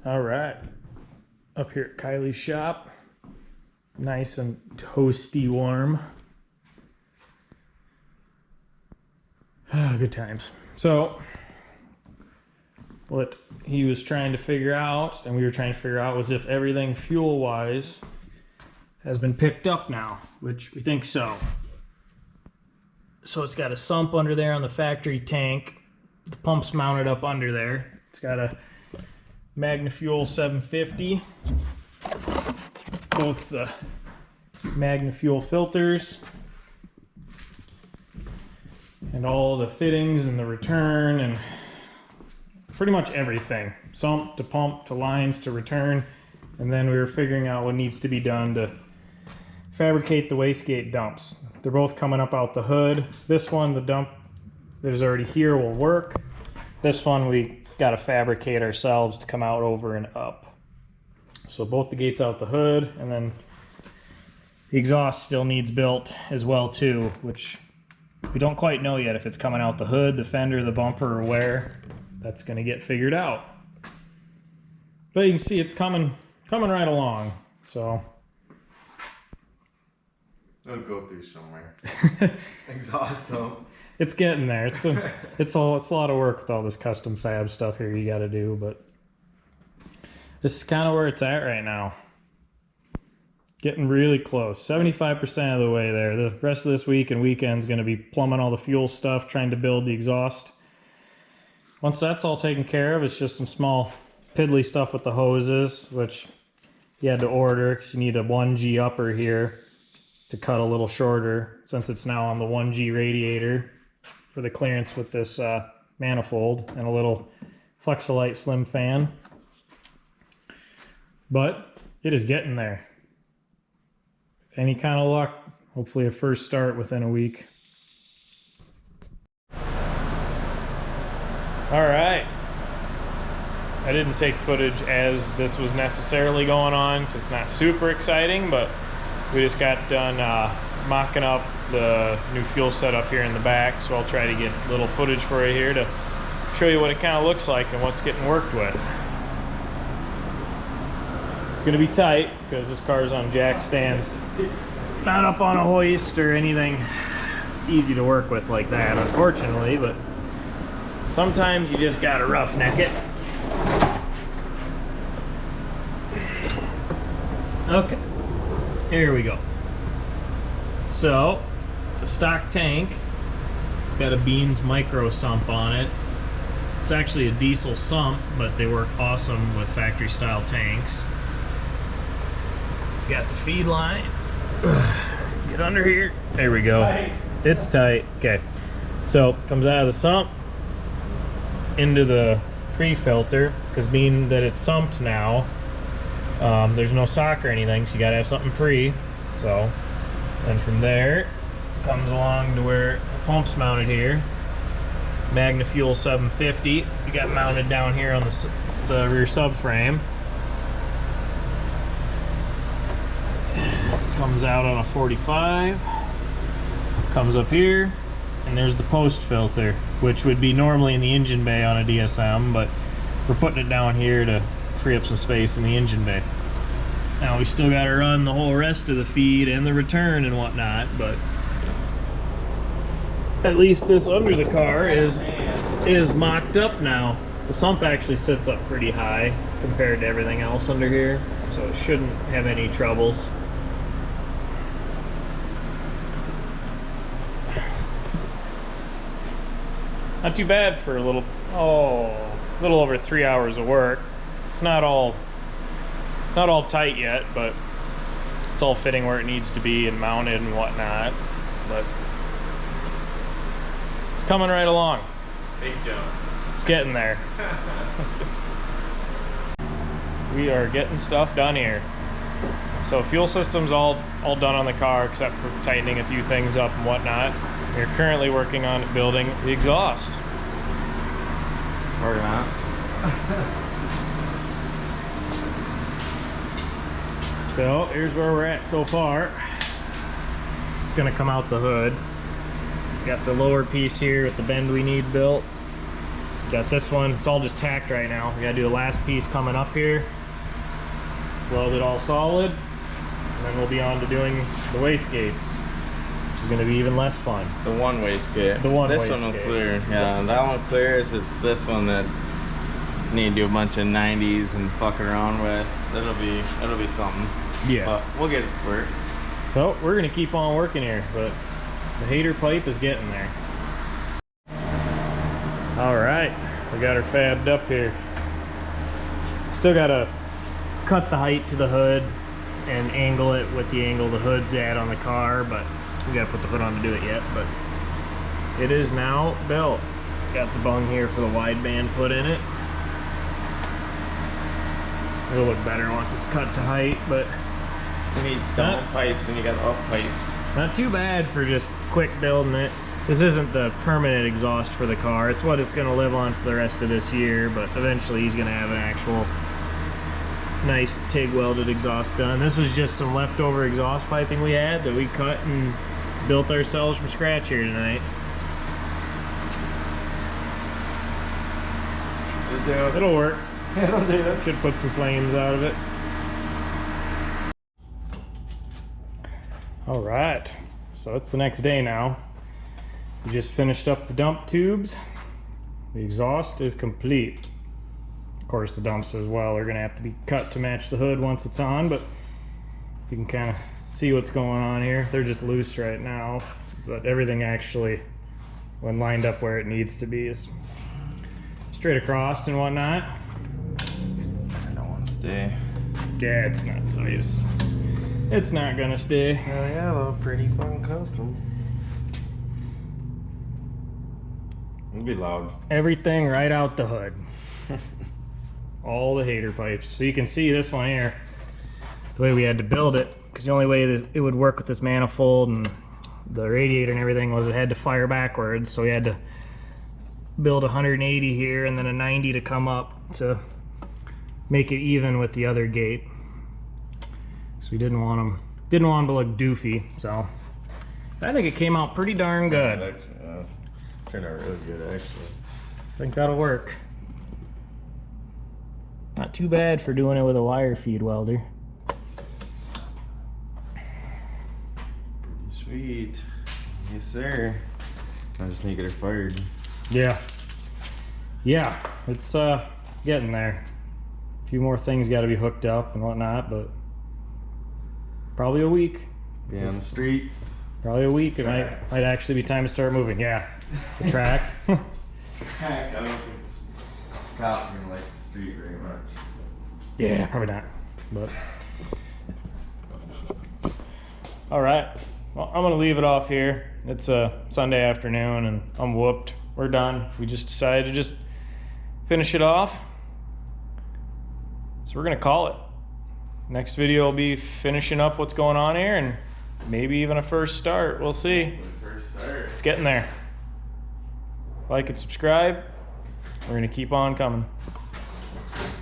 All right, up here at Kylie's shop, nice and toasty warm. Good times. So what he was trying to figure out, and we were trying to figure out, was if everything fuel wise has been picked up now, which we think so. So it's got a sump under there on the factory tank. The pump's mounted up under there. It's got a MagnaFuel 750. Both the MagnaFuel filters and all the fittings and the return and pretty much everything. Sump to pump to lines to return. And then we were figuring out what needs to be done to fabricate the wastegate dumps. They're both coming up out the hood. This one, the dump that is already here, will work. This one we got to fabricate ourselves to come out over and up. So both the gates out the hood, and then the exhaust still needs built as well too, which we don't quite know yet if it's coming out the hood, the fender, the bumper, or where. That's going to get figured out. But you can see it's coming right along. So it'll go through somewhere. Exhaust them. It's getting there. It's a lot of work with all this custom fab stuff here you got to do, but this is kind of where it's at right now. Getting really close. 75% of the way there. The rest of this week and weekend's going to be plumbing all the fuel stuff, trying to build the exhaust. Once that's all taken care of, it's just some small piddly stuff with the hoses, which you had to order because you need a 1G upper here to cut a little shorter, since it's now on the 1G radiator for the clearance with this manifold, and a little Flexolite slim fan. But it is getting there. With any kind of luck, hopefully a first start within a week. All right. I didn't take footage as this was necessarily going on, so it's not super exciting, but we just got done mocking up the new fuel setup here in the back, so I'll try to get a little footage for you here to show you what it kind of looks like and what's getting worked with. It's going to be tight because this car's on jack stands, not up on a hoist or anything easy to work with like that, unfortunately, but sometimes you just got to roughneck it. Okay, here we go. So, it's a stock tank. It's got a Beans micro sump on it. It's actually a diesel sump, but they work awesome with factory style tanks. It's got the feed line. Get under here. There we go. It's tight. Okay, so comes out of the sump into the pre-filter, because being that it's sumped now, there's no sock or anything, so you gotta have something pre. So then from there comes along to where the pump's mounted here. MagnaFuel 750 you got mounted down here on the rear subframe. Comes out on a 45, comes up here, and there's the post filter, which would be normally in the engine bay on a DSM, but we're putting it down here to free up some space in the engine bay. Now we still got to run the whole rest of the feed and the return and whatnot, but at least this under the car is mocked up now. The sump actually sits up pretty high compared to everything else under here, so it shouldn't have any troubles. Not too bad for a little over 3 hours of work. It's not all tight yet, but it's all fitting where it needs to be and mounted and whatnot. But it's coming right along. Big jump. It's getting there. We are getting stuff done here. So fuel system's all done on the car except for tightening a few things up and whatnot. We're currently working on building the exhaust. Or not. So here's where we're at so far. It's gonna come out the hood. Got the lower piece here with the bend we need built. Got this one, it's all just tacked right now. We gotta do the last piece coming up here. Weld it all solid, and then we'll be on to doing the wastegates, which is gonna be even less fun. The one wastegate. The one This one will wastegate. clear. Yeah, that one clears. It's this one that need to do a bunch of 90s and fuck around with. It'll be something. Yeah. But we'll get it to work. So we're gonna keep on working here, but the hater pipe is getting there. All right, we got her fabbed up here. Still gotta cut the height to the hood and angle it with the angle the hood's at on the car, but we gotta put the hood on to do it yet, but it is now built. Got the bung here for the wideband put in it. It'll look better once it's cut to height, but You need down pipes and you got up pipes. not too bad for just quick building it. This isn't the permanent exhaust for the car. It's what it's gonna live on for the rest of this year, but eventually he's gonna have an actual nice TIG welded exhaust done. This was just some leftover exhaust piping we had that we cut and built ourselves from scratch here tonight. It'll work. It'll do it. Should put some flames out of it. All right, so it's the next day now. We just finished up the dump tubes. The exhaust is complete. Of course, the dumps as well are gonna have to be cut to match the hood once it's on, but you can kind of see what's going on here. They're just loose right now, but everything actually, when lined up where it needs to be, is straight across and whatnot. I don't want to stay. Yeah, it's not tight. It's not gonna stay. Oh yeah, though, pretty fucking custom. It'll be loud. Everything right out the hood. All the hater pipes. So you can see this one here, the way we had to build it, because the only way that it would work with this manifold and the radiator and everything was it had to fire backwards. So we had to build 180 here and then a 90 to come up to make it even with the other gate. So we didn't want them to look doofy. So I think it came out pretty darn good. Yeah, turned out really good, actually. I think that'll work. Not too bad for doing it with a wire feed welder. Pretty sweet. Yes, sir. I just need to get her fired. Yeah. Yeah, it's getting there. A few more things got to be hooked up and whatnot, but probably a week. Be on the streets. Probably a week. It might actually be time to start moving. Yeah, the track. I don't think it's cops are gonna like the street very much. Yeah, probably not. But all right. Well, I'm gonna leave it off here. It's a Sunday afternoon, and I'm whooped. We're done. We just decided to just finish it off. So we're gonna call it. Next video will be finishing up what's going on here, and maybe even a first start. We'll see. First start. It's getting there. Like and subscribe. We're gonna keep on coming.